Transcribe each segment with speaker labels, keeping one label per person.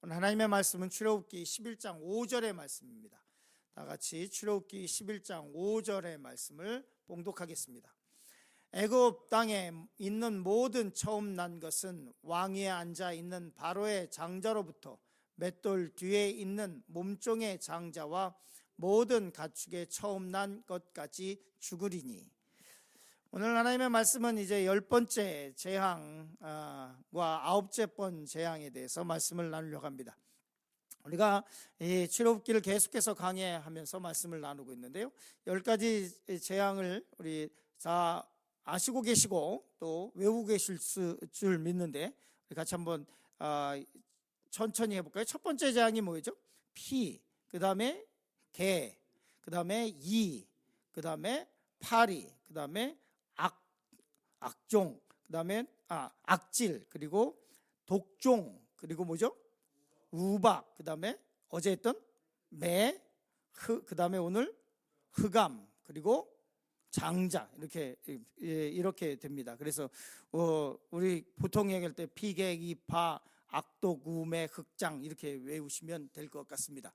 Speaker 1: 오늘 하나님의 말씀은 출애굽기 11장 5절의 말씀입니다. 다 같이 출애굽기 11장 5절의 말씀을 봉독하겠습니다. 애굽 땅에 있는 모든 처음 난 것은 왕위에 앉아 있는 바로의 장자로부터 맷돌 뒤에 있는 몸종의 장자와 모든 가축의 처음 난 것까지 죽으리니. 오늘 하나님의 말씀은 이제 10번째 재앙과 9째 번 재앙에 대해서 말씀을 나누려고 합니다. 우리가 이 출애굽기를 계속해서 강해하면서 말씀을 나누고 있는데요, 10가지 재앙을 우리 다 아시고 계시고 또 외우고 계실 줄 믿는데, 우리 같이 한번 천천히 해볼까요? 첫 번째 재앙이 뭐죠? 피, 그 다음에 개, 그 다음에 이, 그 다음에 파리, 그 다음에 악종, 그 다음에 악질, 그리고 독종, 그리고 뭐죠? 우박, 그 다음에 어제 했던 매, 그 다음에 오늘 흑암, 그리고 장자, 이렇게 됩니다. 그래서 우리 보통 얘기할 때 피객, 이파, 악독, 우매, 흑장 이렇게 외우시면 될 것 같습니다.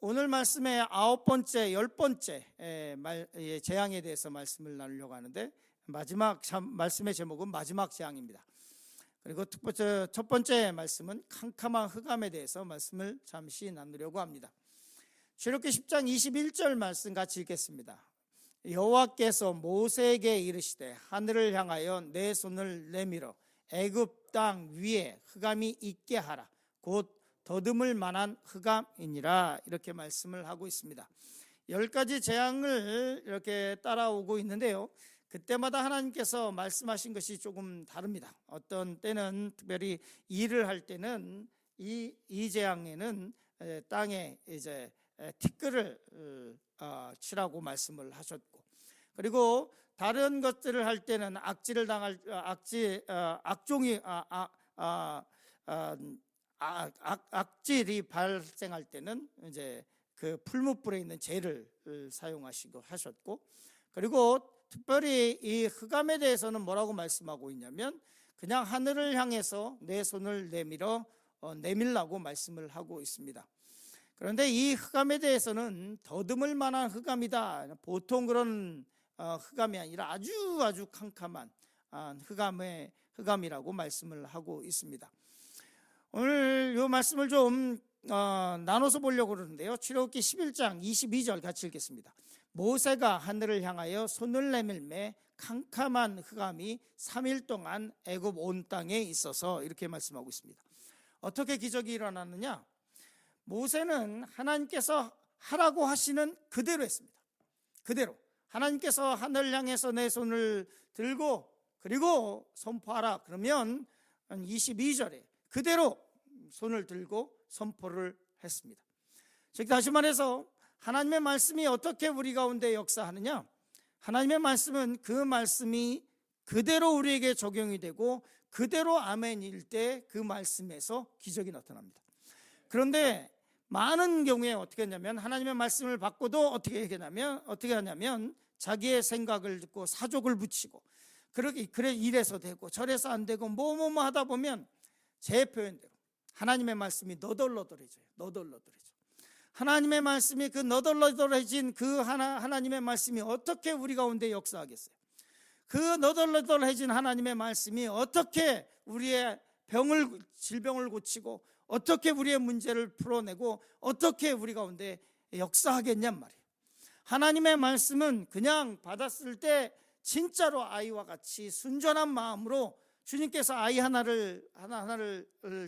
Speaker 1: 오늘 말씀의 9번째, 10번째 재앙에 대해서 말씀을 나누려고 하는데, 마지막 말씀의 제목은 마지막 재앙입니다. 그리고 첫 번째 말씀은 캄캄한 흑암에 대해서 말씀을 잠시 나누려고 합니다. 출애굽기 10장 21절 말씀 같이 읽겠습니다. 여호와께서 모세에게 이르시되 하늘을 향하여 내 손을 내밀어 애굽 땅 위에 흑암이 있게 하라. 곧 더듬을 만한 흑암이니라. 이렇게 말씀을 하고 있습니다. 10가지 재앙을 이렇게 따라오고 있는데요, 그때마다 하나님께서 말씀하신 것이 조금 다릅니다. 어떤 때는 특별히 일을 할 때는 이 재앙에는 땅에 이제 티끌을 치라고 말씀을 하셨고, 그리고 다른 것들을 할 때는 악질을 당할 악질이 발생할 때는 이제 그 풀무불에 있는 재를 사용하시고 하셨고, 그리고 특별히 이 흑암에 대해서는 뭐라고 말씀하고 있냐면 그냥 하늘을 향해서 내 손을 내밀라고 말씀을 하고 있습니다. 그런데 이 흑암에 대해서는 더듬을 만한 흑암이다. 보통 그런 흑암이 아니라 아주 캄캄한 흑암이라고 말씀을 하고 있습니다. 오늘 이 말씀을 좀 나눠서 보려고 그러는데요, 출애굽기 11장 22절 같이 읽겠습니다. 모세가 하늘을 향하여 손을 내밀매 캄캄한 흑암이 3일 동안 애굽 온 땅에 있어서, 이렇게 말씀하고 있습니다. 어떻게 기적이 일어났느냐? 모세는 하나님께서 하라고 하시는 그대로 했습니다. 그대로 하나님께서 하늘을 향해서 내 손을 들고 그리고 선포하라 그러면 22절에 그대로 손을 들고 선포를 했습니다. 즉 다시 말해서 하나님의 말씀이 어떻게 우리 가운데 역사하느냐? 하나님의 말씀은 그 말씀이 그대로 우리에게 적용이 되고 그대로 아멘일 때 그 말씀에서 기적이 나타납니다. 그런데 많은 경우에 어떻게 하냐면 하나님의 말씀을 받고도 어떻게 하냐면 자기의 생각을 듣고 사족을 붙이고 그래 이래서 되고 저래서 안 되고 뭐 하다 보면 제 표현대로 하나님의 말씀이 너덜너덜해져요. 하나님의 말씀이 그 너덜너덜해진 그 하나님의 말씀이 어떻게 우리 가운데 역사하겠어요? 그 너덜너덜해진 하나님의 말씀이 어떻게 우리의 질병을 고치고 어떻게 우리의 문제를 풀어내고 어떻게 우리 가운데 역사하겠냔 말이에요. 하나님의 말씀은 그냥 받았을 때 진짜로 아이와 같이 순전한 마음으로 주님께서 아이 하나를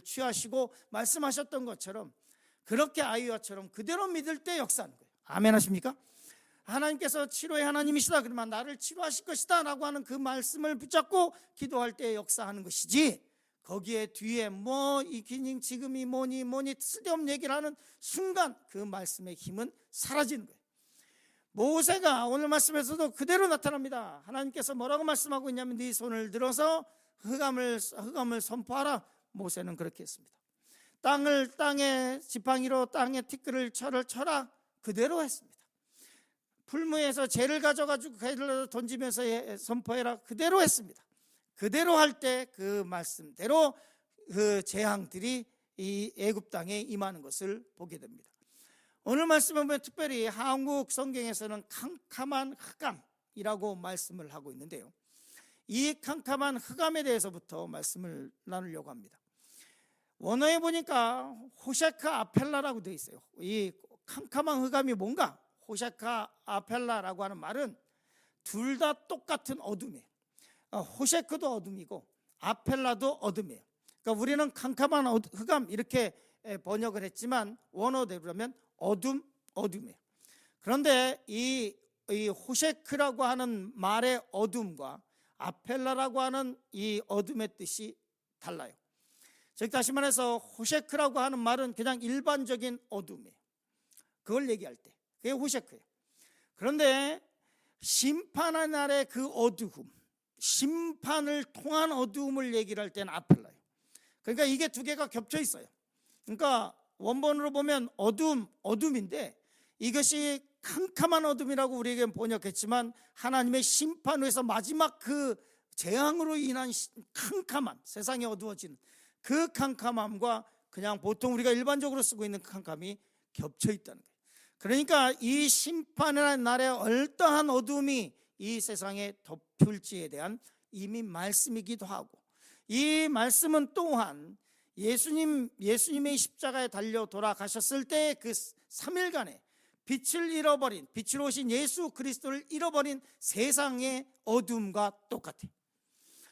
Speaker 1: 취하시고 말씀하셨던 것처럼 그렇게 아이와처럼 그대로 믿을 때 역사하는 거예요. 아멘 하십니까? 하나님께서 치료의 하나님이시다 그러면 나를 치료하실 것이다 라고 하는 그 말씀을 붙잡고 기도할 때 역사하는 것이지, 거기에 뒤에 이 기능 지금이 뭐니 쓸데없는 얘기를 하는 순간 그 말씀의 힘은 사라지는 거예요. 모세가 오늘 말씀에서도 그대로 나타납니다. 하나님께서 뭐라고 말씀하고 있냐면 네 손을 들어서 흑암을 선포하라. 모세는 그렇게 했습니다. 땅에 지팡이로 땅에 티끌을 쳐라. 그대로 했습니다. 풀무에서 재를 가져가지고 개를 던지면서 선포해라. 그대로 했습니다. 그대로 할 때 그 말씀대로 그 재앙들이 이 애굽 땅에 임하는 것을 보게 됩니다. 오늘 말씀을 보면 특별히 한국 성경에서는 캄캄한 흑암이라고 말씀을 하고 있는데요, 이 캄캄한 흑암에 대해서부터 말씀을 나누려고 합니다. 원어에 보니까 호샤카 아펠라라고 되어 있어요. 이 캄캄한 흑암이 뭔가? 호샤카 아펠라라고 하는 말은 둘 다 똑같은 어둠이에요. 호샤크도 어둠이고 아펠라도 어둠이에요. 그러니까 우리는 캄캄한 흑암 이렇게 번역을 했지만 원어대로 그러면 어둠이에요. 그런데 이 호샤크라고 하는 말의 어둠과 아펠라라고 하는 이 어둠의 뜻이 달라요. 즉 다시 말해서 호샤크라고 하는 말은 그냥 일반적인 어둠이에요. 그걸 얘기할 때 그게 호샤크예요. 그런데 심판의 날의 그 어두움, 심판을 통한 어두움을 얘기를 할 때는 아펠라예요. 그러니까 이게 두 개가 겹쳐 있어요. 그러니까 원본으로 보면 어둠인데 이것이 캄캄한 어둠이라고 우리에게 번역했지만 하나님의 심판 후에서 마지막 그 재앙으로 인한 캄캄한, 세상이 어두워지는 그 캄캄함과 그냥 보통 우리가 일반적으로 쓰고 있는 캄캄이 겹쳐 있다는 거예요. 그러니까 이 심판의 날의 얼떠한 어둠이 이 세상에 덮을지에 대한 이미 말씀이기도 하고, 이 말씀은 또한 예수님의 십자가에 달려 돌아가셨을 때 그 3일간의 빛을 잃어버린, 빛으로 오신 예수 그리스도를 잃어버린 세상의 어둠과 똑같아요.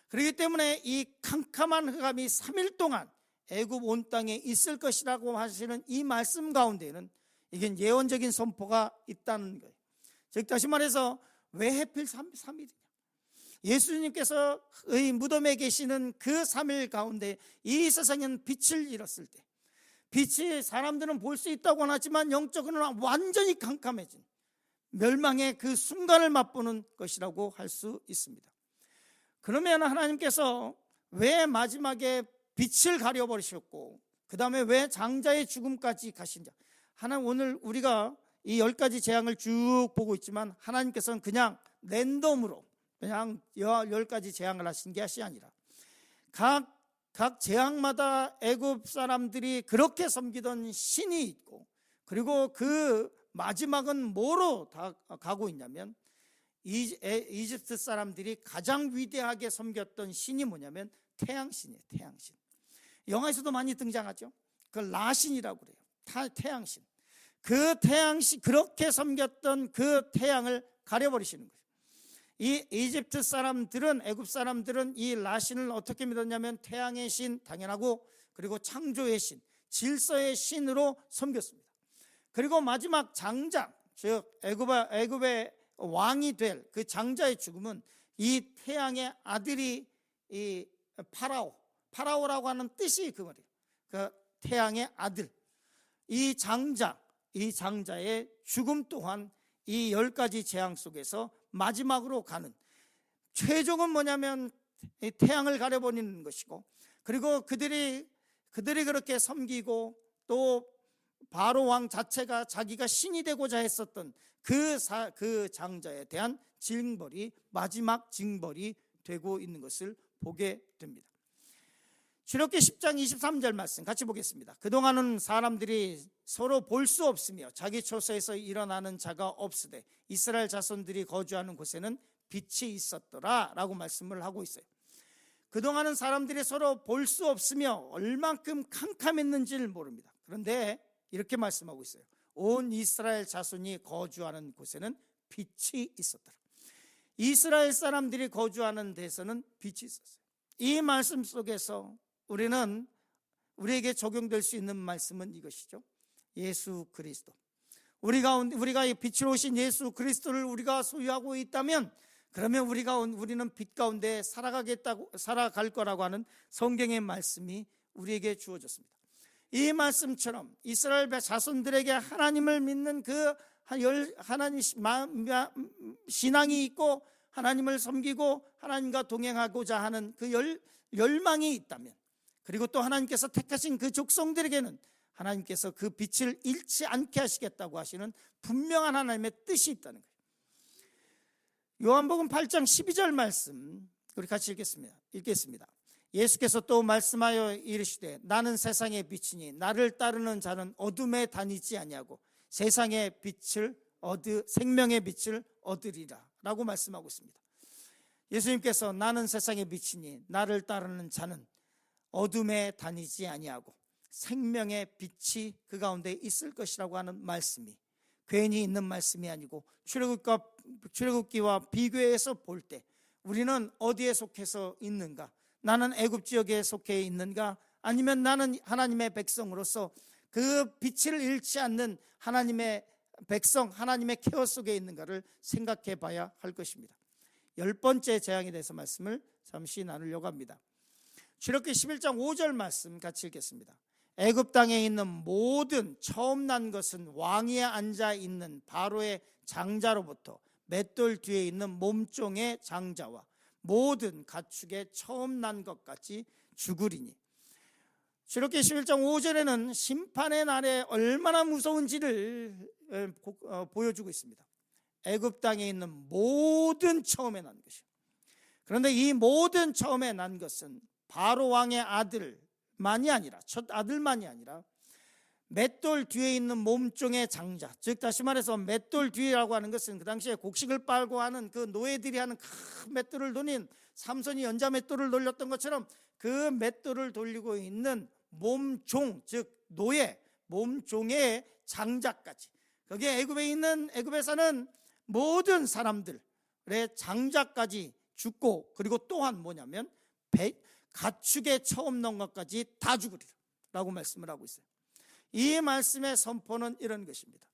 Speaker 1: 그렇기 때문에 이 캄캄한 흑암이 3일 동안 애굽 온 땅에 있을 것이라고 하시는 이 말씀 가운데는 이게 예언적인 선포가 있다는 거예요. 즉 다시 말해서 왜 하필 3일이냐? 예수님께서 의 무덤에 계시는 그 3일 가운데 이 세상에는 빛을 잃었을 때, 빛이 사람들은 볼 수 있다고는 하지만 영적으로는 완전히 캄캄해진 멸망의 그 순간을 맛보는 것이라고 할 수 있습니다. 그러면 하나님께서 왜 마지막에 빛을 가려버리셨고 그 다음에 왜 장자의 죽음까지 가신자? 하나님, 오늘 우리가 이 10가지 재앙을 쭉 보고 있지만 하나님께서는 그냥 랜덤으로 그냥 10가지 재앙을 하신 것이 아니라 각 재앙마다 애굽 사람들이 그렇게 섬기던 신이 있고, 그리고 그 마지막은 뭐로 다 가고 있냐면 이집트 사람들이 가장 위대하게 섬겼던 신이 뭐냐면 태양신이에요. 태양신. 영화에서도 많이 등장하죠. 그걸 라신이라고 그래요. 태양신. 그 태양신, 그렇게 섬겼던 그 태양을 가려버리시는 거예요. 이 이집트 사람들은, 애굽 사람들은 이 라신을 어떻게 믿었냐면 태양의 신 당연하고, 그리고 창조의 신, 질서의 신으로 섬겼습니다. 그리고 마지막 장자, 즉 애굽의 왕이 될 그 장자의 죽음은 이 태양의 아들이 이 파라오라고 하는 뜻이 그 말이에요. 그 태양의 아들, 이 장자의 죽음 또한 이 10가지 재앙 속에서 마지막으로 가는, 최종은 뭐냐면 태양을 가려버리는 것이고, 그리고 그들이 그렇게 섬기고 또 바로 왕 자체가 자기가 신이 되고자 했었던 그 장자에 대한 징벌이 마지막 징벌이 되고 있는 것을 보게 됩니다. 출애굽기 10장 23절 말씀 같이 보겠습니다. 그동안은 사람들이 서로 볼 수 없으며 자기 처소에서 일어나는 자가 없으되 이스라엘 자손들이 거주하는 곳에는 빛이 있었더라 라고 말씀을 하고 있어요. 그동안은 사람들이 서로 볼 수 없으며 얼만큼 캄캄했는지를 모릅니다. 그런데 이렇게 말씀하고 있어요. 온 이스라엘 자손이 거주하는 곳에는 빛이 있었더라. 이스라엘 사람들이 거주하는 데서는 빛이 있었어요. 이 말씀 속에서 우리에게 적용될 수 있는 말씀은 이것이죠. 예수 그리스도. 우리가 빛으로 오신 예수 그리스도를 우리가 소유하고 있다면, 그러면 우리는 빛 가운데 살아갈 거라고 하는 성경의 말씀이 우리에게 주어졌습니다. 이 말씀처럼 이스라엘 자손들에게 하나님을 믿는 그 하나님 신앙이 있고 하나님을 섬기고 하나님과 동행하고자 하는 그 열망이 있다면, 그리고 또 하나님께서 택하신 그 족속들에게는 하나님께서 그 빛을 잃지 않게 하시겠다고 하시는 분명한 하나님의 뜻이 있다는 거예요. 요한복음 8장 12절 말씀 우리 같이 읽겠습니다. 예수께서 또 말씀하여 이르시되 나는 세상의 빛이니 나를 따르는 자는 어둠에 다니지 아니하고 세상의 빛을 생명의 빛을 얻으리라 라고 말씀하고 있습니다. 예수님께서 나는 세상의 빛이니 나를 따르는 자는 어둠에 다니지 아니하고 생명의 빛이 그 가운데 있을 것이라고 하는 말씀이 괜히 있는 말씀이 아니고 출애굽기와 비교해서 볼 때 우리는 어디에 속해서 있는가? 나는 애굽 지역에 속해 있는가? 아니면 나는 하나님의 백성으로서 그 빛을 잃지 않는 하나님의 백성, 하나님의 케어 속에 있는가를 생각해 봐야 할 것입니다. 10번째 재앙에 대해서 말씀을 잠시 나누려고 합니다. 출애굽기 11장 5절 말씀 같이 읽겠습니다. 애굽 땅에 있는 모든 처음 난 것은 왕위에 앉아 있는 바로의 장자로부터 맷돌 뒤에 있는 몸종의 장자와 모든 가축의 처음 난 것까지 죽으리니. 출애굽기 11장 5절에는 심판의 날에 얼마나 무서운지를 보여주고 있습니다. 애굽 땅에 있는 모든 처음에 난 것이요. 그런데 이 모든 처음에 난 것은 바로 왕의 아들만이 아니라 첫 아들만이 아니라 맷돌 뒤에 있는 몸종의 장자, 즉 다시 말해서 맷돌 뒤라고 하는 것은 그 당시에 곡식을 빨고 하는 그 노예들이 하는 큰 맷돌을 돌린 삼손이 연자 맷돌을 돌렸던 것처럼 그 맷돌을 돌리고 있는 몸종, 즉 노예, 몸종의 장자까지, 거기에 애굽에 사는 모든 사람들의 장자까지 죽고, 그리고 또한 뭐냐면 가축의 처음 난 것까지 다 죽으리라 라고 말씀을 하고 있어요. 이 말씀의 선포는 이런 것입니다.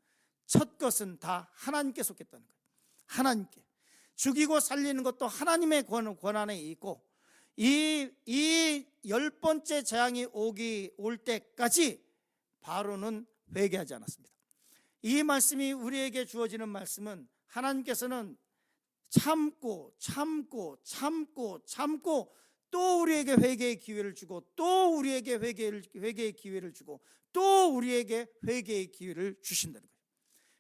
Speaker 1: 첫 것은 다 하나님께 속했다는 거예요. 하나님께. 죽이고 살리는 것도 하나님의 권한에 있고, 이 10번째 재앙이 올 때까지 바로는 회개하지 않았습니다. 이 말씀이 우리에게 주어지는 말씀은 하나님께서는 참고 또 우리에게 회개의 기회를 주고, 또 우리에게 회개의 기회를 주고, 또 우리에게 회개의 기회를 주신다는 거예요.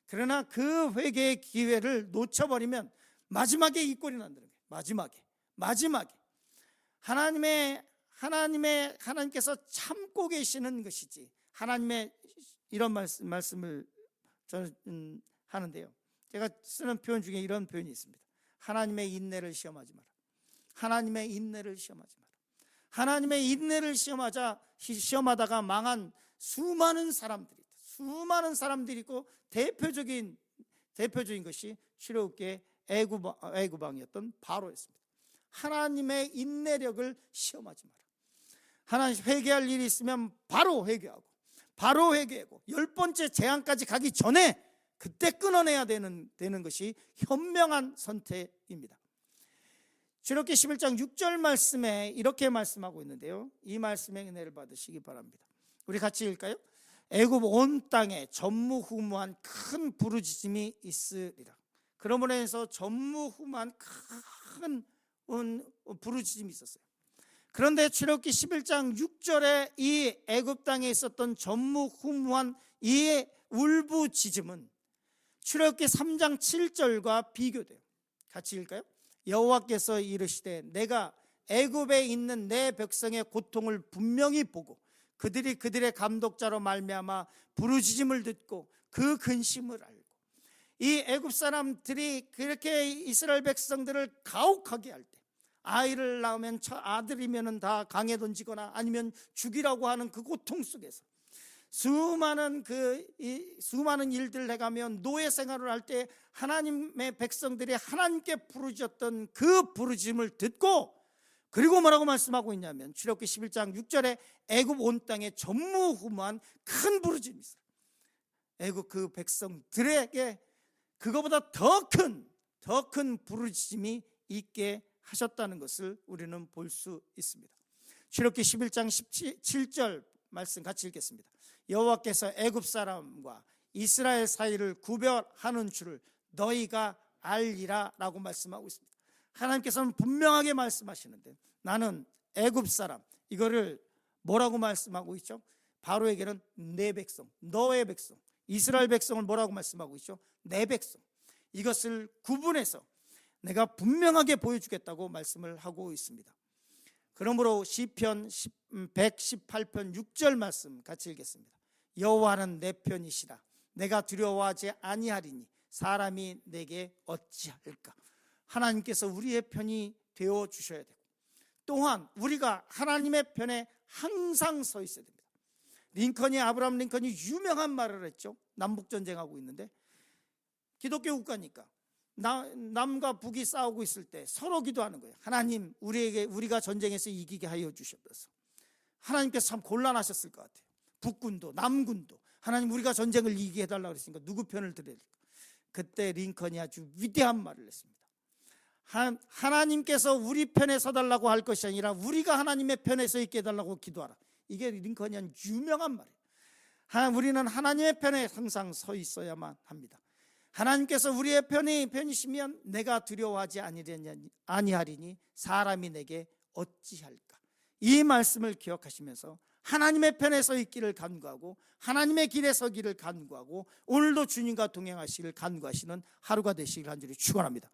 Speaker 1: 그러나 그 회개의 기회를 놓쳐버리면 마지막에 이 꼴이 난다는 거예요. 마지막에 하나님께서 참고 계시는 것이지, 하나님의 이런 말씀을 저는 하는데요. 제가 쓰는 표현 중에 이런 표현이 있습니다. 하나님의 인내를 시험하지 마라. 하나님의 인내를 시험하지 마라. 하나님의 인내를 시험하다가 망한 수많은 사람들이 있고, 대표적인 것이 출애굽기의 애굽 왕이었던 바로였습니다. 하나님의 인내력을 시험하지 마라. 하나님 회개할 일이 있으면 바로 회개하고 10번째 재앙까지 가기 전에 그때 끊어내야 되는 것이 현명한 선택입니다. 출애굽기 11장 6절 말씀에 이렇게 말씀하고 있는데요, 이 말씀의 은혜를 받으시기 바랍니다. 우리 같이 읽을까요? 애굽 온 땅에 전무후무한 큰 부르짖음이 있으리라. 그러므로 해서 전무후무한 큰 부르짖음이 있었어요. 그런데 출애굽기 11장 6절에 이 애굽 땅에 있었던 전무후무한 이 울부짖음은 출애굽기 3장 7절과 비교돼요. 같이 읽을까요? 여호와께서 이르시되 내가 애굽에 있는 내 백성의 고통을 분명히 보고 그들의 감독자로 말미암아 부르짖음을 듣고 그 근심을 알고, 이 애굽 사람들이 그렇게 이스라엘 백성들을 가혹하게 할 때, 아이를 낳으면 아들이면 다 강에 던지거나 아니면 죽이라고 하는 그 고통 속에서 수많은 일들을 해가면 노예 생활을 할 때 하나님의 백성들이 하나님께 부르짖었던 그 부르짖음을 듣고, 그리고 뭐라고 말씀하고 있냐면 출애굽기 11장 6절에 애굽 온 땅에 전무후무한 큰 부르짖음이 있어요. 애굽 그 백성들에게 그거보다 더 큰 부르짖음이 있게 하셨다는 것을 우리는 볼 수 있습니다. 출애굽기 11장 17절 말씀 같이 읽겠습니다. 여호와께서 애굽 사람과 이스라엘 사이를 구별하는 줄을 너희가 알리라 라고 말씀하고 있습니다. 하나님께서는 분명하게 말씀하시는데, 나는 애굽 사람, 이거를 뭐라고 말씀하고 있죠? 바로에게는 내 백성, 너의 백성, 이스라엘 백성을 뭐라고 말씀하고 있죠? 내 백성. 이것을 구분해서 내가 분명하게 보여주겠다고 말씀을 하고 있습니다. 그러므로 시편 118편 6절 말씀 같이 읽겠습니다. 여호와는 내 편이시라. 내가 두려워하지 아니하리니 사람이 내게 어찌할까. 하나님께서 우리의 편이 되어 주셔야 되고, 또한 우리가 하나님의 편에 항상 서 있어야 됩니다. 아브라함 링컨이 유명한 말을 했죠. 남북전쟁하고 있는데, 기독교 국가니까 남과 북이 싸우고 있을 때 서로 기도하는 거예요. 하나님, 우리가 전쟁에서 이기게 하여 주시옵소서. 하나님께서 참 곤란하셨을 것 같아요. 북군도 남군도 하나님, 우리가 전쟁을 이기게 해달라고 그랬으니까 누구 편을 들어야 될까. 그때 링컨이 아주 위대한 말을 했습니다. 하나님께서 우리 편에 서달라고 할 것이 아니라 우리가 하나님의 편에 서 있게 해달라고 기도하라. 이게 링컨이 한 유명한 말이에요. 우리는 하나님의 편에 항상 서 있어야만 합니다. 하나님께서 우리의 편이시면 내가 두려워하지 아니하리니 사람이 내게 어찌할까. 이 말씀을 기억하시면서 하나님의 편에 서 있기를 간구하고, 하나님의 길에 서기를 간구하고, 오늘도 주님과 동행하시기를 간구하시는 하루가 되시길 간절히 축원합니다.